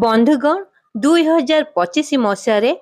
ବନ୍ଧୁଗଣ 2025 ମସିହାରେ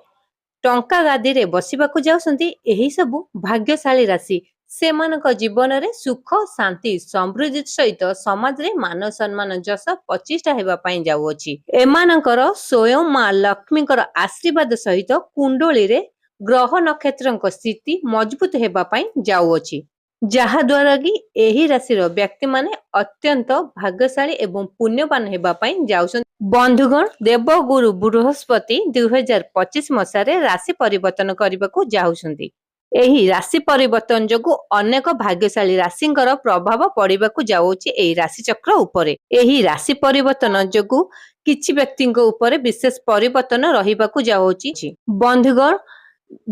ଟଙ୍କା ଗାଦିରେ ବସିବାକୁ ଯାଉଛନ୍ତି ଏହି ସବୁ ଭାଗ୍ୟଶାଳୀ ରାଶି। ସେମାନଙ୍କ ଜୀବନରେ ସୁଖ ଶାନ୍ତି ସମୃଦ୍ଧି ସହିତ ସମାଜରେ ମାନ ସମ୍ମାନ ଯଶ ପ୍ରତିଷ୍ଠା ହେବା ପାଇଁ ଯାଉଅଛି। ଏମାନଙ୍କର ସ୍ୱୟଂ ମା ଲକ୍ଷ୍ମୀଙ୍କର ଆଶୀର୍ବାଦ ସହିତ କୁଣ୍ଡଳୀରେ ଗ୍ରହ ନକ୍ଷତ୍ରଙ୍କ ସ୍ଥିତି ମଜବୁତ ହେବା ପାଇଁ ଯାଉଅଛି, ଯାହା ଦ୍ୱାରା କି ଏହି ରାଶିର ବ୍ୟକ୍ତିମାନେ ଅତ୍ୟନ୍ତ ଭାଗ୍ୟଶାଳୀ ଏବଂ ପୁଣ୍ୟବାନ ହେବା ପାଇଁ ଯାଉଛନ୍ତି। ବନ୍ଧୁଗଣ, ଦେବଗୁରୁ ବୃହସ୍ପତି 2025 ମସିହାରେ ରାଶି ପରିବର୍ତ୍ତନ କରିବାକୁ ଯାଉଛନ୍ତି। ଏହି ରାଶି ପରିବର୍ତ୍ତନ ଯୋଗୁଁ ଅନେକ ଭାଗ୍ୟଶାଳୀ ରାଶିଙ୍କର ପ୍ରଭାବ ପଡିବାକୁ ଯାଉଛି ଏହି ରାଶିଚକ୍ର ଉପରେ। ଏହି ରାଶି ପରିବର୍ତ୍ତନ ଯୋଗୁଁ କିଛି ବ୍ୟକ୍ତିଙ୍କ ଉପରେ ବିଶେଷ ପରିବର୍ତ୍ତନ ରହିବାକୁ ଯାଉଛି। ବନ୍ଧୁଗଣ,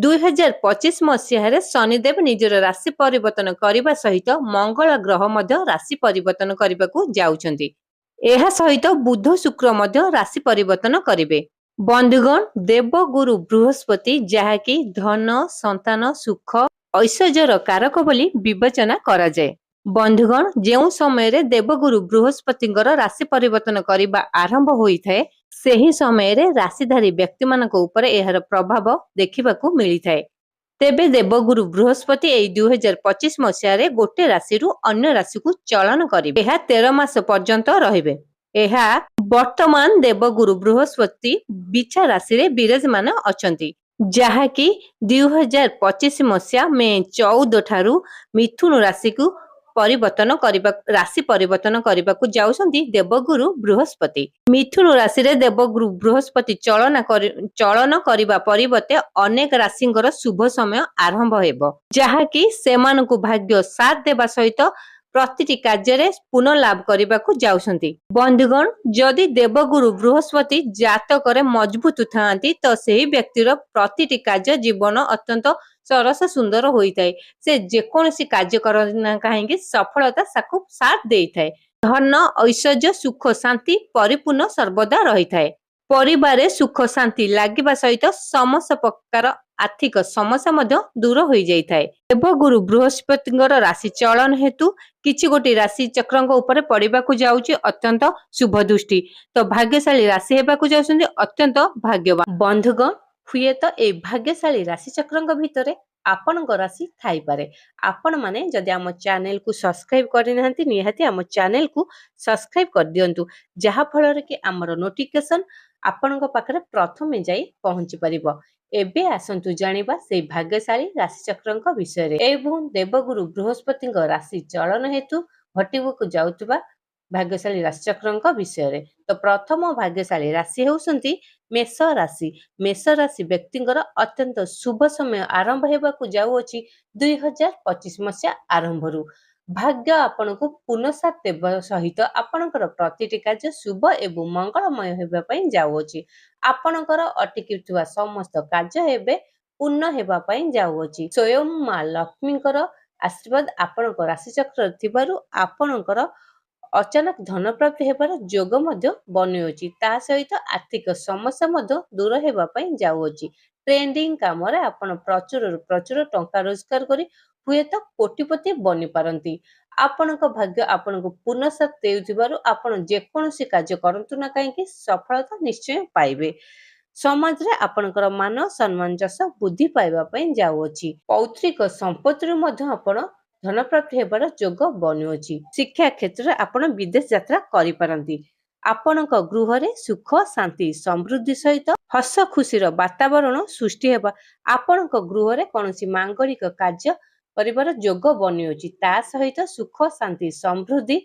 2025 ମସିହାରେ ଶନିଦେବ ନିଜର ରାଶି ପରିବର୍ତ୍ତନ କରିବା ସହିତ ମଙ୍ଗଳ ଗ୍ରହ ମଧ୍ୟ ରାଶି ପରିବର୍ତ୍ତନ କରିବାକୁ ଯାଉଛନ୍ତି। ଏହା ସହିତ ବୁଧ ଶୁକ୍ର ମଧ୍ୟ ରାଶି ପରିବର୍ତ୍ତନ କରିବେ। ବନ୍ଧୁଗଣ, ଦେବଗୁରୁ ବୃହସ୍ପତି ଯାହାକି ଧନ ସନ୍ତାନ ସୁଖ ଐଶ୍ୱର୍ଯ୍ୟର କାରକ ବୋଲି ବିବେଚନା କରାଯାଏ। ବନ୍ଧୁଗଣ, ଯେଉଁ ସମୟରେ ଦେବଗୁରୁ ବୃହସ୍ପତିଙ୍କର ରାଶି ପରିବର୍ତ୍ତନ କରିବା ଆରମ୍ଭ ହୋଇଥାଏ, ସେହି ସମୟରେ ରାଶିଧାରୀ ବ୍ୟକ୍ତିମାନଙ୍କ ଉପରେ ଏହାର ପ୍ରଭାବ ଦେଖିବାକୁ ମିଳିଥାଏ। ତେବେ ଦେବଗୁରୁ ବୃହସ୍ପତି ଏହି 2025 ମସିହାରେ ଗୋଟେ ରାଶିରୁ ଅନ୍ୟ ରାଶିକୁ ଚଳନ କରିବେ। ଏହା 13 ମାସ ପର୍ଯ୍ୟନ୍ତ ରହିବେ। ଏହା ବର୍ତ୍ତମାନ ଦେବଗୁରୁ ବୃହସ୍ପତି ବିଛା ରାଶିରେ ବିରାଜମାନ ଅଛନ୍ତି, ଯାହାକି 2025 ମସିହା ମେ 14 ଠାରୁ ମିଥୁନ ରାଶିକୁ ରାଶି ପରିବର୍ତ୍ତନ କରିବାକୁ ଯାଉଛନ୍ତି ଦେବଗୁରୁ ବୃହସ୍ପତି। ମିଥୁନ ରାଶିରେ ଦେବଗୁରୁ ବୃହସ୍ପତି ଚଳନ କରିବା ପରିବର୍ତ୍ତେ ଅନେକ ରାଶିଙ୍କର ଶୁଭ ସମୟ ଆରମ୍ଭ ହେବ, ଯାହାକି ସେମାନଙ୍କୁ ଭାଗ୍ୟ ସାଥ ଦେବା ସହିତ ପ୍ରତିଟି କାର୍ଯ୍ୟରେ ପୁନଃଲାଭ କରିବାକୁ ଯାଉଛନ୍ତି। ବନ୍ଧୁଗଣ, ଯଦି ଦେବଗୁରୁ ବୃହସ୍ପତି ଜାତକରେ ମଜବୁତ ଥାନ୍ତି ତ ସେହି ବ୍ୟକ୍ତିର ପ୍ରତିଟି କାର୍ଯ୍ୟ ଜୀବନ ଅତ୍ୟନ୍ତ ସରସ ସୁନ୍ଦର ହୋଇଥାଏ। ସେ ଯେକୌଣସି କାର୍ଯ୍ୟ କରନ୍ତି ନା କାହିଁକି ସଫଳତା ତାକୁ ସାଥ ଦେଇଥାଏ। ଧନ ଐଶ୍ୱର୍ଯ୍ୟ ସୁଖ ଶାନ୍ତି ପରିପୂର୍ଣ୍ଣ ସର୍ବଦା ରହିଥାଏ। ପରିବାରରେ ସୁଖ ଶାନ୍ତି ଲାଗିବା ସହିତ ସମସ୍ତ ପ୍ରକାର ଆର୍ଥିକ ସମସ୍ୟା ମଧ୍ୟ ଦୂର ହୋଇଯାଇଥାଏ। ଦେବଗୁରୁ ବୃହସ୍ପତିଙ୍କର ରାଶି ଚଳନ ହେତୁ କିଛି ଗୋଟିଏ ରାଶି ଚକ୍ରଙ୍କ ଉପରେ ପଡିବାକୁ ଯାଉଛି ଅତ୍ୟନ୍ତ ଶୁଭ ଦୃଷ୍ଟି। ତ ଭାଗ୍ୟଶାଳୀ ରାଶି ହେବାକୁ ଯାଉଛନ୍ତି ଅତ୍ୟନ୍ତ ଭାଗ୍ୟବାନ। ବନ୍ଧୁଗଣ, ହୁଏତ ଏହି ଭାଗ୍ୟଶାଳୀ ରାଶି ଚକ୍ରଙ୍କ ଭିତରେ ଆପଣଙ୍କ ରାଶି ଥାଇପାରେ। ଆପଣମାନେ ଯଦି ଆମ ଚ୍ୟାନେଲକୁ ସବସ୍କ୍ରାଇବ କରିନାହାନ୍ତି, ନିହାତି ଆମ ଚ୍ୟାନେଲକୁ ସବସ୍କ୍ରାଇବ କରିଦିଅନ୍ତୁ, ଯାହା ଫଳରେ କି ଆମର ନୋଟିଫିକେସନ ଆପଣଙ୍କ ପାଖରେ ପ୍ରଥମେ ଯାଇ ପହଞ୍ଚି ପାରିବ। ଏବେ ଆସନ୍ତୁ ଜାଣିବା ସେଇ ଭାଗ୍ୟଶାଳୀ ରାଶିଚକ୍ରଙ୍କ ବିଷୟରେ ଏବଂ ଦେବଗୁରୁ ବୃହସ୍ପତିଙ୍କ ରାଶି ଚଳନ ହେତୁ ଘଟିବାକୁ ଯାଉଥିବା ଭାଗ୍ୟଶାଳୀ ରାଶିଚକ୍ରଙ୍କ ବିଷୟରେ। ତ ପ୍ରଥମ ଭାଗ୍ୟଶାଳୀ ରାଶି ହେଉଛନ୍ତି ମେଷ ରାଶି। ମେଷ ରାଶି ବ୍ୟକ୍ତିଙ୍କର ଅତ୍ୟନ୍ତ ଶୁଭ ସମୟ ଆରମ୍ଭ ହେବାକୁ ଯାଉଅଛି 2025 ମସିହା ଆରମ୍ଭରୁ। ଭାଗ୍ୟ ଆପଣଙ୍କୁ ପୁନଃସାଥ ଦେବା ସହିତ ଆପଣଙ୍କର ପ୍ରତିଟି କାର୍ଯ୍ୟ ଶୁଭ ଏବଂ ମଙ୍ଗଳମୟ ହେବା ପାଇଁ ଯାଉଅଛି। ଆପଣଙ୍କର ଅଟକିଥିବା ସମସ୍ତ କାର୍ଯ୍ୟ ଏବେ ପୂର୍ଣ୍ଣ ହେବା ପାଇଁ ଯାଉଅଛି। ସ୍ୱୟଂ ମା ଲକ୍ଷ୍ମୀଙ୍କର ଆଶୀର୍ବାଦ ଆପଣଙ୍କ ରାଶିଚକ୍ରରେ ଥିବାରୁ ଆପଣଙ୍କର ଅଚାନକ ଧନ ପ୍ରାପ୍ତି ହେବାର ଯୋଗ ମଧ୍ୟ ବନୁଅଛି। ତା ସହିତ ଆର୍ଥିକ ସମସ୍ୟା ମଧ୍ୟ ଦୂର ହେବା ପାଇଁ ଯାଉଅଛି। ଟ୍ରେଣ୍ଡିଂ କାମରେ ଆପଣ ପ୍ରଚୁରରୁ ପ୍ରଚୁର ଟଙ୍କା ରୋଜଗାର କରି ହୁଏତ କୋଟିପତି ବନିପାରନ୍ତି। ଆପଣଙ୍କ ଭାଗ୍ୟ ଆପଣଙ୍କୁ ପୁନଃସାଥ ଦେଉଥିବାରୁ ଆପଣ ଯେକୌଣସି କାର୍ଯ୍ୟ କରନ୍ତୁ ନା କାହିଁକି ସଫଳତା ନିଶ୍ଚୟ ପାଇବେ। ସମାଜରେ ଆପଣଙ୍କର ମାନ ସମ୍ମାନ ଯଶ ବୃଦ୍ଧି ପାଇବା ପାଇଁ ଯାଉଅଛି। ପୌତ୍ରିକ ସମ୍ପତ୍ତିରୁ ମଧ୍ୟ ଆପଣ ଧନପ୍ରାପ୍ତି ହେବାର ଯୋଗ ବନୁଅଛି। ଶିକ୍ଷା କ୍ଷେତ୍ରରେ ଆପଣ ବିଦେଶ ଯାତ୍ରା କରିପାରନ୍ତି। ଆପଣଙ୍କ ଗୃହରେ ସୁଖ ଶାନ୍ତି ସମୃଦ୍ଧି ସହିତ ହସ ଖୁସିର ବାତାବରଣ ସୃଷ୍ଟି ହେବା। ଆପଣଙ୍କ ଗୃହରେ କୌଣସି ମାଙ୍ଗଳିକ କାର୍ଯ୍ୟ କରିବାର ଯୋଗ ବନୁଅଛି। ତା ସହିତ ସୁଖ ଶାନ୍ତି ସମୃଦ୍ଧି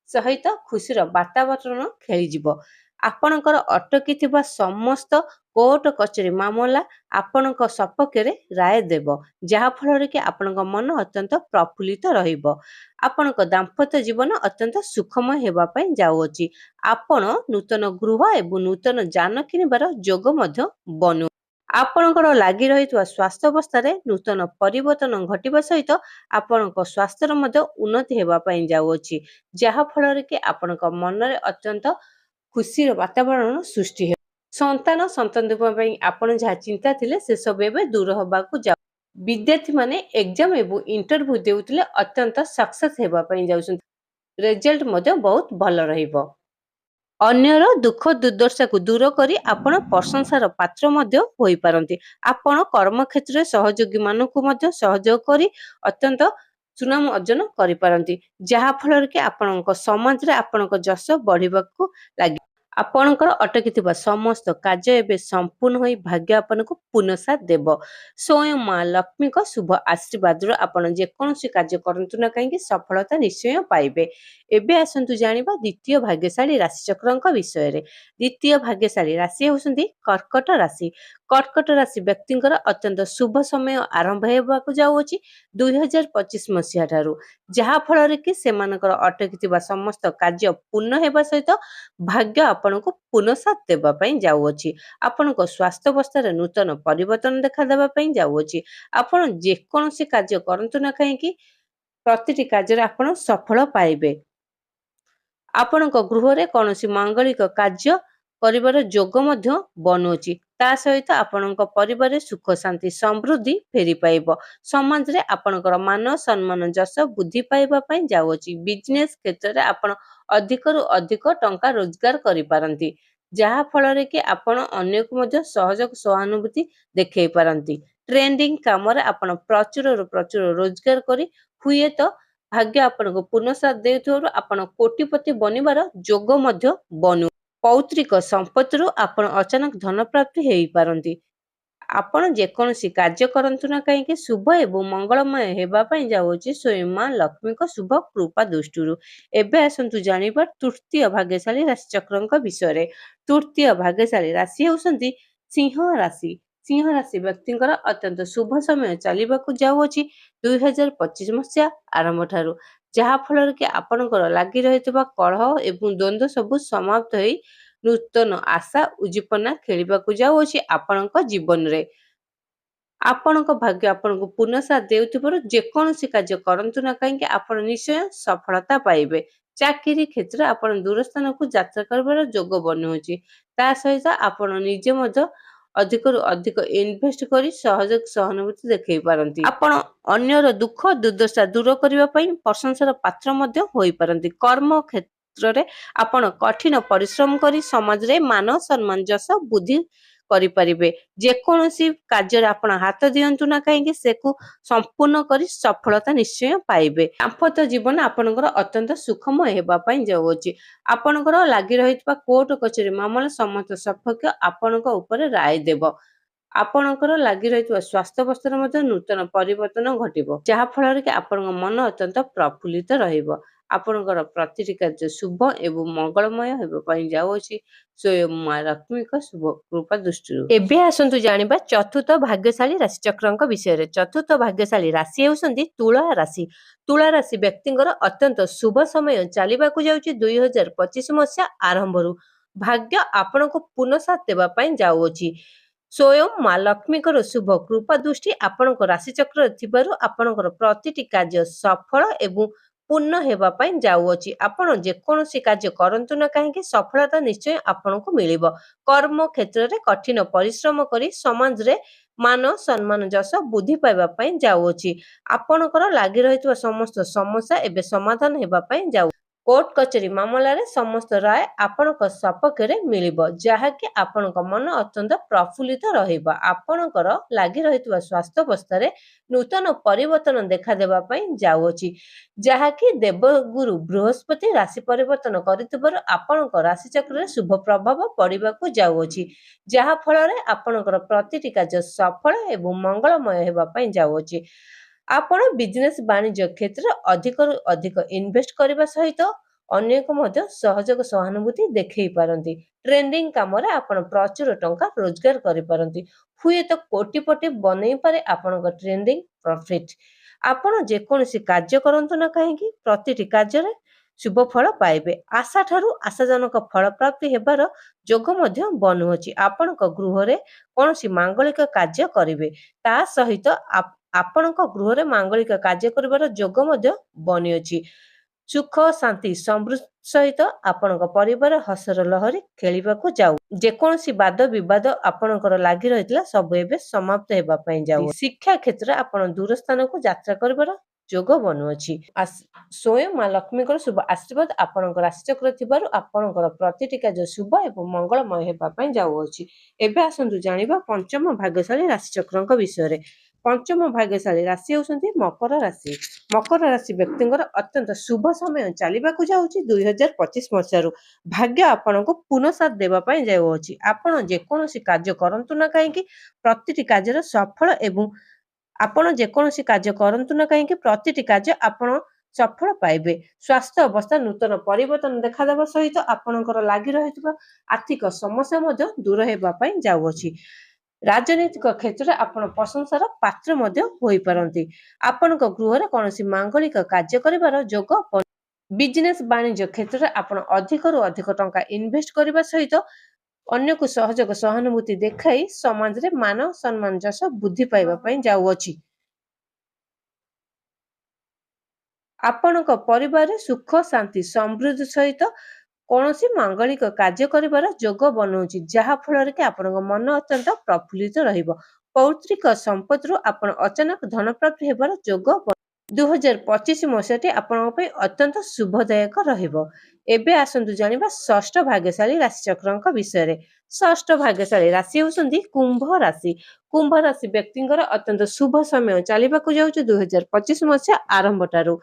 ସହିତ ଖୁସିର ବାତାବରଣ ଖେଳିଯିବ। ଆପଣଙ୍କର ଅଟକିଥିବା ସମସ୍ତ କୋର୍ଟ କଚେରୀ ମାମଲା ଆପଣଙ୍କ ସପକ୍ଷରେ ରାୟ ଦେବ, ଯାହା ଫଳରେ କି ଆପଣଙ୍କ ମନ ଅତ୍ୟନ୍ତ ପ୍ରଫୁଲ୍ଲିତ ରହିବ। ଆପଣଙ୍କ ଦାମ୍ପତ୍ୟ ଜୀବନ ଅତ୍ୟନ୍ତ ସୁଖମୟ ହେବା ପାଇଁ ଯାଉଅଛି। ଆପଣ ନୂତନ ଗୃହ ଏବଂ ନୂତନ ଯାନ କିଣିବାର ଯୋଗ ମଧ୍ୟ ବନୁ। ଆପଣଙ୍କର ଲାଗି ରହିଥିବା ସ୍ୱାସ୍ଥ୍ୟ ଅବସ୍ଥାରେ ନୂତନ ପରିବର୍ତ୍ତନ ଘଟିବା ସହିତ ଆପଣଙ୍କ ସ୍ୱାସ୍ଥ୍ୟର ମଧ୍ୟ ଉନ୍ନତି ହେବା ପାଇଁ ଯାଉଅଛି, ଯାହା ଫଳରେ କି ଆପଣଙ୍କ ମନରେ ଅତ୍ୟନ୍ତ ଖୁସିର ବାତାବରଣ ସୃଷ୍ଟି ହେବ। ସନ୍ତାନ ପାଇଁ ଆପଣ ଯାହା ଚିନ୍ତା ଥିଲେ ସେସବୁ ଏବେ ଦୂର ହେବାକୁ ଯାଉ। ବିଦ୍ୟାର୍ଥୀମାନେ ଏକ୍ଜାମ ଏବଂ ଇଣ୍ଟରଭ୍ୟୁ ଦେଉଥିଲେ ଅତ୍ୟନ୍ତ ସକ୍ସେସ୍ ହେବା ପାଇଁ ଯାଉଛନ୍ତି। ରେଜଲ୍ଟ ମଧ୍ୟ ବହୁତ ଭଲ ରହିବ। ଅନ୍ୟର ଦୁଃଖ ଦୁର୍ଦ୍ଦଶାକୁ ଦୂର କରି ଆପଣ ପ୍ରଶଂସାର ପାତ୍ର ମଧ୍ୟ ହୋଇପାରନ୍ତି। ଆପଣ କର୍ମକ୍ଷେତ୍ରରେ ସହଯୋଗୀମାନଙ୍କୁ ମଧ୍ୟ ସହଯୋଗ କରି ଅତ୍ୟନ୍ତ ସୁନାମ ଅର୍ଜନ କରିପାରନ୍ତି, ଯାହାଫଳରେ କି ଆପଣଙ୍କ ସମାଜରେ ଆପଣଙ୍କ ଯଶ ବଢ଼ିବାକୁ ଲାଗିବ। ଆପଣଙ୍କର ଅଟକିଥିବା ସମସ୍ତ କାର୍ଯ୍ୟ ଏବେ ସମ୍ପୂର୍ଣ୍ଣ ହୋଇ ଭାଗ୍ୟ ଆପଣଙ୍କୁ ପୁନଃସାଥ ଦେବ। ସ୍ୱୟଂ ମା ଲକ୍ଷ୍ମୀଙ୍କ ଶୁଭ ଆଶୀର୍ବାଦରୁ ଆପଣ ଯେକୌଣସି କାର୍ଯ୍ୟ କରନ୍ତୁ ନା କାହିଁକି ସଫଳତା ନିଶ୍ଚୟ ପାଇବେ। ଏବେ ଆସନ୍ତୁ ଜାଣିବା ଦ୍ୱିତୀୟ ଭାଗ୍ୟଶାଳୀ ରାଶିଚକ୍ରଙ୍କ ବିଷୟରେ। ଦ୍ୱିତୀୟ ଭାଗ୍ୟଶାଳୀ ରାଶି ହେଉଛନ୍ତି କର୍କଟ ରାଶି। କର୍କଟ ରାଶି ବ୍ୟକ୍ତିଙ୍କର ଅତ୍ୟନ୍ତ ଶୁଭ ସମୟ ଆରମ୍ଭ ହେବାକୁ ଯାଉଅଛି 2025 ମସିହା ଠାରୁ, ଯାହାଫଳରେ କି ସେମାନଙ୍କର ଅଟକିଥିବା ସମସ୍ତ କାର୍ଯ୍ୟ ପୂର୍ଣ୍ଣ ହେବା ସହିତ ଭାଗ୍ୟ ଆପଣଙ୍କୁ ପୁନଃସାଥ ଦେବା ପାଇଁ ଯାଉଅଛି। ଆପଣଙ୍କ ସ୍ୱାସ୍ଥ୍ୟାବସ୍ଥାରେ ନୂତନ ପରିବର୍ତ୍ତନ ଦେଖାଦେବା ପାଇଁ ଯାଉଅଛି। ଆପଣ ଯେକୌଣସି କାର୍ଯ୍ୟ କରନ୍ତୁ ନା କାହିଁକି ପ୍ରତିଟି କାର୍ଯ୍ୟରେ ଆପଣ ସଫଳ ପାଇବେ। ଆପଣଙ୍କ ଗୃହରେ କୌଣସି ମାଙ୍ଗଳିକ କାର୍ଯ୍ୟ କରିବାର ଯୋଗ ମଧ୍ୟ ବନୁଅଛି। ତା ସହିତ ଆପଣଙ୍କ ପରିବାରରେ ସୁଖ ଶାନ୍ତି ସମୃଦ୍ଧି ଫେରି ପାଇବ। ସମାଜରେ ଆପଣଙ୍କର ମାନ ସମ୍ମାନ ଯଶ ବୃଦ୍ଧି ପାଇବା ପାଇଁ ଯାଉଅଛି। ବିଜନେସ କ୍ଷେତ୍ରରେ ଆପଣ ଅଧିକରୁ ଅଧିକ ଟଙ୍କା ରୋଜଗାର କରିପାରନ୍ତି, ଯାହା ଫଳରେ କି ଆପଣ ଅନ୍ୟକୁ ମଧ୍ୟ ସହଯୋଗ ସହାନୁଭୂତି ଦେଖାଇ ପାରନ୍ତି। ଟ୍ରେଣ୍ଡିଂ କାମରେ ଆପଣ ପ୍ରଚୁରରୁ ପ୍ରଚୁର ରୋଜଗାର କରି ହୁଏତ ଭାଗ୍ୟ ଆପଣଙ୍କୁ ପୁନଃସାଥ ଦେଉଥିବାରୁ ଆପଣ କୋଟିପତି ବନିବାର ଯୋଗ ମଧ୍ୟ ବନୁ। ପୌତ୍ରିକ ସମ୍ପତ୍ତିରୁ ଆପଣ ଅଚାନକ ଧନ ପ୍ରାପ୍ତି ହେଇପାରନ୍ତି। ଆପଣ ଯେକୌଣସି କାର୍ଯ୍ୟ କରନ୍ତୁ ନା କାହିଁକି ଶୁଭ ଏବଂ ମଙ୍ଗଳମୟ ହେବା ପାଇଁ ଯାଉଅଛି ସ୍ୱୟଂ ମା ଲକ୍ଷ୍ମୀଙ୍କ ଶୁଭ କୃପା ଦୃଷ୍ଟିରୁ। ଏବେ ଆସନ୍ତୁ ଜାଣିବା ତୃତୀୟ ଭାଗ୍ୟଶାଳୀ ରାଶିଚକ୍ରଙ୍କ ବିଷୟରେ। ତୃତୀୟ ଭାଗ୍ୟଶାଳୀ ରାଶି ହେଉଛନ୍ତି ସିଂହ ରାଶି। ସିଂହ ରାଶି ବ୍ୟକ୍ତିଙ୍କର ଅତ୍ୟନ୍ତ ଶୁଭ ସମୟ ଚାଲିବାକୁ ଯାଉଅଛି 2025 ମସିହା ଆରମ୍ଭ ଠାରୁ, ଯାହାଫଳରେ କି ଆପଣଙ୍କର ଲାଗି ରହିଥିବା କଳହ ଏବଂ ଦ୍ୱନ୍ଦ୍ୱ ସବୁ ସମାପ୍ତ ହୋଇ ନୂତନ ଆଶା ଉଦ୍ଦୀପନା ଖେଳିବାକୁ ଯାଉଅଛି ଆପଣଙ୍କ ଜୀବନରେ। ଆପଣଙ୍କ ଭାଗ୍ୟ ଆପଣଙ୍କୁ ପୁନଃସାଥ ଦେଉଥିବାରୁ ଯେକୌଣସି କାର୍ଯ୍ୟ କରନ୍ତୁ ନା କାହିଁକି ଆପଣ ନିଶ୍ଚୟ ସଫଳତା ପାଇବେ। ଚାକିରି କ୍ଷେତ୍ରରେ ଆପଣ ଦୂର ସ୍ଥାନକୁ ଯାତ୍ରା କରିବାର ଯୋଗ ବନୁଅଛି। ତା ସହିତ ଆପଣ ନିଜେ ମଧ୍ୟ ଅଧିକରୁ ଅଧିକ ଇନଭେଷ୍ଟ କରି ସହଯୋଗ ସହାନୁଭୂତି ଦେଖାଇ ପାରନ୍ତି। ଆପଣ ଅନ୍ୟର ଦୁଃଖ ଦୁର୍ଦ୍ଦଶା ଦୂର କରିବା ପାଇଁ ପ୍ରଶଂସାର ପାତ୍ର ମଧ୍ୟ ହୋଇପାରନ୍ତି। କର୍ମ କ୍ଷେତ୍ରରେ ଆପଣ କଠିନ ପରିଶ୍ରମ କରି ସମାଜରେ ମାନ ସମ୍ମାନ ଯଶ ବୃଦ୍ଧି କରିପାରିବେ। ଯେକୌଣସି କାର୍ଯ୍ୟରେ ଆପଣ ହାତ ଦିଅନ୍ତୁ ନା କାହିଁକି ସେକୁ ସମ୍ପୂର୍ଣ୍ଣ କରି ସଫଳତା ନିଶ୍ଚୟ ପାଇବେ। ଦାମ୍ପତ୍ୟ ଜୀବନ ଆପଣଙ୍କର ଅତ୍ୟନ୍ତ ସୁଖମୟ ହେବା ପାଇଁ ଯାଉଅଛି। ଆପଣଙ୍କର ଲାଗି ରହିଥିବା କୋର୍ଟ କଚେରୀ ମାମଲା ସମସ୍ତ ସପକ୍ଷ ଆପଣଙ୍କ ଉପରେ ରାୟ ଦେବ। ଆପଣଙ୍କର ଲାଗି ରହିଥିବା ସ୍ୱାସ୍ଥ୍ୟାବସ୍ଥାରେ ମଧ୍ୟ ନୂତନ ପରିବର୍ତ୍ତନ ଘଟିବ, ଯାହାଫଳରେ କି ଆପଣଙ୍କ ମନ ଅତ୍ୟନ୍ତ ପ୍ରଫୁଲ୍ଲିତ ରହିବ। ଆପଣଙ୍କର ପ୍ରତିଟି କାର୍ଯ୍ୟ ଶୁଭ ଏବଂ ମଙ୍ଗଳମୟ ହେବା ପାଇଁ ଯାଉଅଛି ସ୍ୱୟଂ ମା ଲକ୍ଷ୍ମୀଙ୍କ ଶୁଭ କୃପା ଦୃଷ୍ଟିରୁ। ଏବେ ଆସନ୍ତୁ ଜାଣିବା ଚତୁର୍ଥ ଭାଗ୍ୟଶାଳୀ ରାଶିଚକ୍ରଙ୍କ ବିଷୟରେ। ଚତୁର୍ଥ ଭାଗ୍ୟଶାଳୀ ରାଶି ହେଉଛନ୍ତି ତୁଳା ରାଶି। ତୁଳା ରାଶି ବ୍ୟକ୍ତିଙ୍କର ଅତ୍ୟନ୍ତ ଶୁଭ ସମୟ ଚାଲିବାକୁ ଯାଉଛି 2025 ମସିହା ଆରମ୍ଭରୁ। ଭାଗ୍ୟ ଆପଣଙ୍କୁ ପୁନଃସାଥ ଦେବା ପାଇଁ ଯାଉଅଛି। ସ୍ୱୟଂ ମା ଲକ୍ଷ୍ମୀଙ୍କର ଶୁଭ କୃପା ଦୃଷ୍ଟି ଆପଣଙ୍କ ରାଶିଚକ୍ରରେ ଥିବାରୁ ଆପଣଙ୍କର ପ୍ରତିଟି କାର୍ଯ୍ୟ ସଫଳ ଏବଂ ପୂର୍ଣ୍ଣ ହେବା ପାଇଁ ଯାଉଅଛି। ଆପଣ ଯେକୌଣସି କାର୍ଯ୍ୟ କରନ୍ତୁ ନା କାହିଁକି ସଫଳତା ନିଶ୍ଚୟ ଆପଣଙ୍କୁ ମିଳିବ। କର୍ମ କ୍ଷେତ୍ରରେ କଠିନ ପରିଶ୍ରମ କରି ସମାଜରେ ମାନ ସମ୍ମାନ ଯଶ ବୃଦ୍ଧି ପାଇବା ପାଇଁ ଯାଉଅଛି। ଆପଣଙ୍କର ଲାଗି ରହିଥିବା ସମସ୍ତ ସମସ୍ୟା ଏବେ ସମାଧାନ ହେବା ପାଇଁ ଯାଉ। କୋର୍ଟ କଚେରୀ ମାମଲାରେ ସମସ୍ତ ରାୟ ଆପଣଙ୍କ ସପକ୍ଷରେ ମିଳିବ, ଯାହାକି ଆପଣଙ୍କ ମନ ଅତ୍ୟନ୍ତ ପ୍ରଫୁଲ୍ଲିତ ରହିବ। ଆପଣଙ୍କର ଲାଗି ରହିଥିବା ସ୍ୱାସ୍ଥ୍ୟାବସ୍ଥାରେ ନୂତନ ପରିବର୍ତ୍ତନ ଦେଖାଦେବା ପାଇଁ ଯାଉଅଛି, ଯାହାକି ଦେବଗୁରୁ ବୃହସ୍ପତି ରାଶି ପରିବର୍ତ୍ତନ କରିଥିବାରୁ ଆପଣଙ୍କ ରାଶିଚକ୍ରରେ ଶୁଭ ପ୍ରଭାବ ପଡ଼ିବାକୁ ଯାଉଅଛି, ଯାହାଫଳରେ ଆପଣଙ୍କର ପ୍ରତିଟି କାର୍ଯ୍ୟ ସଫଳ ଏବଂ ମଙ୍ଗଳମୟ ହେବା ପାଇଁ ଯାଉଅଛି। ଆପଣ ବିଜନେସ ବାଣିଜ୍ୟ କ୍ଷେତ୍ରରେ ଅଧିକରୁ ଅଧିକ ଇନଭେଷ୍ଟ କରିବା ସହିତ ଅନ୍ୟକୁ ମଧ୍ୟ ସହଯୋଗ ସହାନୁଭୂତି ଦେଖାଇ ପାରନ୍ତି। ଟ୍ରେଣ୍ଡିଂ କାମରେ ଆପଣ ପ୍ରଚୁର ଟଙ୍କା ରୋଜଗାର କରିପାରନ୍ତି। ହୁଏତ କୋଟିପତି ବନେଇ ପାରେ ଆପଣଙ୍କ ଟ୍ରେଣ୍ଡିଂ ପ୍ରଫିଟ୍। ଆପଣ ଯେକୌଣସି କାର୍ଯ୍ୟ କରନ୍ତୁ ନା କାହିଁକି ପ୍ରତିଟି କାର୍ଯ୍ୟରେ ଶୁଭ ଫଳ ପାଇବେ। ଆଶା ଠାରୁ ଆଶାଜନକ ଫଳ ପ୍ରାପ୍ତି ହେବାର ଯୋଗ ମଧ୍ୟ ବନୁଅଛି। ଆପଣଙ୍କ ଗୃହରେ କୌଣସି ମାଙ୍ଗଳିକ କାର୍ଯ୍ୟ କରିବେ, ତା ସହିତ ଆପଣଙ୍କ ଗୃହରେ ମାଙ୍ଗଳିକ କାର୍ଯ୍ୟ କରିବାର ଯୋଗ ମଧ୍ୟ ବନିଅଛି। ସୁଖ ଶାନ୍ତି ସମୃଦ୍ଧି ସହିତ ଆପଣଙ୍କ ପରିବାର ହସର ଲହରୀ ଖେଳିବାକୁ ଯାଉ। ଯେକୌଣସି ବାଦ ବିବାଦ ଆପଣଙ୍କର ଲାଗି ରହିଥିଲା ସବୁ ଏବେ ସମାପ୍ତ ହେବା ପାଇଁ ଯାଉ। ଶିକ୍ଷା କ୍ଷେତ୍ରରେ ଆପଣ ଦୂର ସ୍ଥାନକୁ ଯାତ୍ରା କରିବାର ଯୋଗ ବନୁଅଛି। ସ୍ୱୟଂ ମା ଲକ୍ଷ୍ମୀଙ୍କର ଶୁଭ ଆଶୀର୍ବାଦ ଆପଣଙ୍କ ରାଶିଚକ୍ର ଥିବାରୁ ଆପଣଙ୍କର ପ୍ରତିଟି କାର୍ଯ୍ୟ ଶୁଭ ଏବଂ ମଙ୍ଗଳମୟ ହେବା ପାଇଁ ଯାଉଅଛି। ଏବେ ଆସନ୍ତୁ ଜାଣିବା ପଞ୍ଚମ ଭାଗ୍ୟଶାଳୀ ରାଶିଚକ୍ରଙ୍କ ବିଷୟରେ। ପଞ୍ଚମ ଭାଗ୍ୟଶାଳୀ ରାଶି ହେଉଛନ୍ତି ମକର ରାଶି। ମକର ରାଶି ବ୍ୟକ୍ତିଙ୍କର ଅତ୍ୟନ୍ତ ଶୁଭ ସମୟ ଚାଲିବାକୁ ଯାଉଛି 2025 ମସିହାରୁ। ଭାଗ୍ୟ ଆପଣଙ୍କୁ ପୁନଃସାଥ ଦେବା ପାଇଁ ଯାଉଅଛି। ଆପଣ ଯେକୌଣସି କାର୍ଯ୍ୟ କରନ୍ତୁ ନା କାହିଁକି ପ୍ରତିଟି କାର୍ଯ୍ୟର ସଫଳ ଏବଂ ପ୍ରତିଟି କାର୍ଯ୍ୟ ଆପଣ ସଫଳ ପାଇବେ। ସ୍ୱାସ୍ଥ୍ୟ ଅବସ୍ଥା ନୂତନ ପରିବର୍ତ୍ତନ ଦେଖାଦେବା ସହିତ ଆପଣଙ୍କର ଲାଗି ରହିଥିବା ଆର୍ଥିକ ସମସ୍ୟା ମଧ୍ୟ ଦୂର ହେବା ପାଇଁ ଯାଉଅଛି। ରାଜନୈତିକ କ୍ଷେତ୍ରରେ ଆପଣ ପ୍ରଶଂସାର ପାତ୍ର ମଧ୍ୟ ହୋଇପାରନ୍ତି। ଆପଣଙ୍କ ଗୃହରେ କୌଣସି ମାଙ୍ଗଳିକ କାର୍ଯ୍ୟ କରିବାର ଯୋଗ। ବିଜନେସ୍ ବାଣିଜ୍ୟ କ୍ଷେତ୍ରରେ ଆପଣ ଅଧିକରୁ ଅଧିକ ଟଙ୍କା ଇନଭେଷ୍ଟ କରିବା ସହିତ ଅନ୍ୟକୁ ସହଯୋଗ ସହାନୁଭୂତି ଦେଖାଇ ସମାଜରେ ମାନ ସମ୍ମାନ ଯଶ ବୃଦ୍ଧି ପାଇବା ପାଇଁ ଯାଉଅଛି। ଆପଣଙ୍କ ପରିବାରରେ ସୁଖ ଶାନ୍ତି ସମୃଦ୍ଧି ସହିତ କୌଣସି ମାଙ୍ଗଳିକ କାର୍ଯ୍ୟ କରିବାର ଯୋଗ ବନଉଛି, ଯାହା ଫଳରେ କି ଆପଣଙ୍କ ମନ ଅତ୍ୟନ୍ତ ପ୍ରଫୁଲ୍ଲିତ ରହିବ। ପୌତ୍ରିକ ସମ୍ପତ୍ତିରୁ ଆପଣ ଅଚାନକ ଧନ ପ୍ରାପ୍ତି ହେବାର ଯୋଗ। 2025 ମସିହାଟି ଆପଣଙ୍କ ପାଇଁ ଅତ୍ୟନ୍ତ ଶୁଭଦାୟକ ରହିବ। ଏବେ ଆସନ୍ତୁ ଜାଣିବା ଷଷ୍ଠ ଭାଗ୍ୟଶାଳୀ ରାଶିଚକ୍ରଙ୍କ ବିଷୟରେ। ଷଷ୍ଠ ଭାଗ୍ୟଶାଳୀ ରାଶି ହେଉଛନ୍ତି କୁମ୍ଭ ରାଶି। କୁମ୍ଭ ରାଶି ବ୍ୟକ୍ତିଙ୍କର ଅତ୍ୟନ୍ତ ଶୁଭ ସମୟ ଚାଲିବାକୁ ଯାଉଛି 2025 ମସିହା ଆରମ୍ଭଠାରୁ।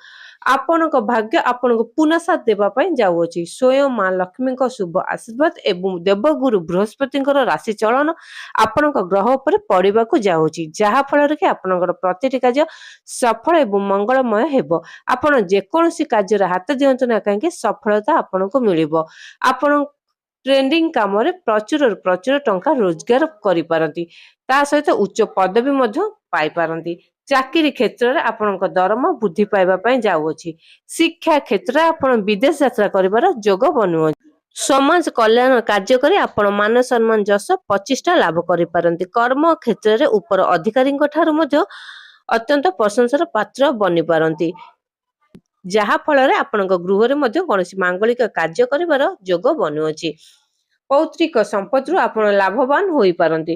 ଆପଣଙ୍କ ଭାଗ୍ୟ ଆପଣଙ୍କୁ ପୁନଃସାଥ ଦେବା ପାଇଁ ଯାଉଅଛି। ସ୍ୱୟଂ ମା ଲକ୍ଷ୍ମୀଙ୍କ ଶୁଭ ଆଶୀର୍ବାଦ ଏବଂ ଦେବଗୁରୁ ବୃହସ୍ପତିଙ୍କର ରାଶି ଚଳନ ଆପଣଙ୍କ ଗ୍ରହ ଉପରେ ପଡ଼ିବାକୁ ଯାଉଛି, ଯାହା ଫଳରେ କି ଆପଣଙ୍କର ପ୍ରତିଟି କାର୍ଯ୍ୟ ସଫଳ ଏବଂ ମଙ୍ଗଳମୟ ହେବ। ଆପଣ ଯେକୌଣସି କାର୍ଯ୍ୟରେ ହାତ ଦିଅନ୍ତୁ ନା କାହିଁକି ସଫଳତା ଆପଣଙ୍କୁ ମିଳିବ। ଆପଣ ଟ୍ରେଣ୍ଡିଂ କାମରେ ପ୍ରଚୁର ଟଙ୍କା ରୋଜଗାର କରିପାରନ୍ତି। ତା ସହିତ ଉଚ୍ଚ ପଦବୀ ମଧ୍ୟ ପାଇପାରନ୍ତି। ଚାକିରି କ୍ଷେତ୍ରରେ ଆପଣଙ୍କ ଦରମା ବୃଦ୍ଧି ପାଇବା ପାଇଁ ଯାଉଅଛି। ଶିକ୍ଷା କ୍ଷେତ୍ରରେ ଆପଣ ବିଦେଶ ଯାତ୍ରା କରିବାର ଯୋଗ ବନୁଅଛି। ସମାଜ କଲ୍ୟାଣ କାର୍ଯ୍ୟ କରି ଆପଣ ମାନ ସମ୍ମାନ ଯଶ ପ୍ରତିଷ୍ଠା ଲାଭ କରିପାରନ୍ତି। କର୍ମ କ୍ଷେତ୍ରରେ ଉପର ଅଧିକାରୀଙ୍କ ଠାରୁ ମଧ୍ୟ ଅତ୍ୟନ୍ତ ପ୍ରଶଂସାର ପାତ୍ର ବନିପାରନ୍ତି, ଯାହା ଫଳରେ ଆପଣଙ୍କ ଗୃହରେ ମଧ୍ୟ କୌଣସି ମାଙ୍ଗଳିକ କାର୍ଯ୍ୟ କରିବାର ଯୋଗ ବନୁଅଛି। ପୌତ୍ରିକ ସମ୍ପତ୍ତିରୁ ଆପଣ ଲାଭବାନ ହୋଇପାରନ୍ତି।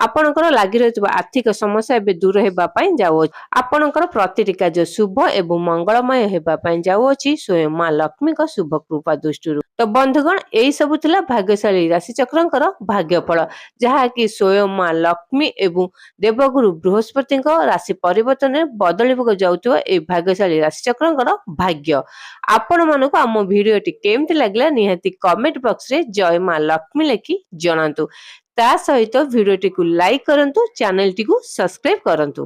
ଆପଣଙ୍କର ଲାଗି ରହିଥିବା ଆର୍ଥିକ ସମସ୍ୟା ଏବେ ଦୂର ହେବା ପାଇଁ ଯାଉଅଛି। ଆପଣଙ୍କର ପ୍ରତିଟି କାର୍ଯ୍ୟ ଶୁଭ ଏବଂ ମଙ୍ଗଳମୟ ହେବା ପାଇଁ ଯାଉଅଛି ସ୍ୱୟଂ ମା ଲକ୍ଷ୍ମୀଙ୍କ ଶୁଭ କୃପା ଦୃଷ୍ଟିରୁ। ତ ବନ୍ଧୁଗଣ, ଏଇ ସବୁ ଥିଲା ଭାଗ୍ୟଶାଳୀ ରାଶିଚକ୍ରଙ୍କର ଭାଗ୍ୟଫଳ, ଯାହାକି ସ୍ୱୟଂ ମା ଲକ୍ଷ୍ମୀ ଏବଂ ଦେବଗୁରୁ ବୃହସ୍ପତିଙ୍କ ରାଶି ପରିବର୍ତ୍ତନରେ ବଦଳିବାକୁ ଯାଉଥିବା ଏହି ଭାଗ୍ୟଶାଳୀ ରାଶିଚକ୍ରଙ୍କର ଭାଗ୍ୟ। ଆପଣମାନଙ୍କୁ ଆମ ଭିଡିଓଟି କେମିତି ଲାଗିଲା ନିହାତି କମେଣ୍ଟ ବକ୍ସରେ ଜୟ ମା ଲକ୍ଷ୍ମୀ ଲେଖି ଜଣାନ୍ତୁ। ତା ସହିତ ଭିଡିଓଟିକୁ ଲାଇକ୍ କରନ୍ତୁ, ଚ୍ୟାନେଲଟିକୁ ସବସ୍କ୍ରାଇବ କରନ୍ତୁ।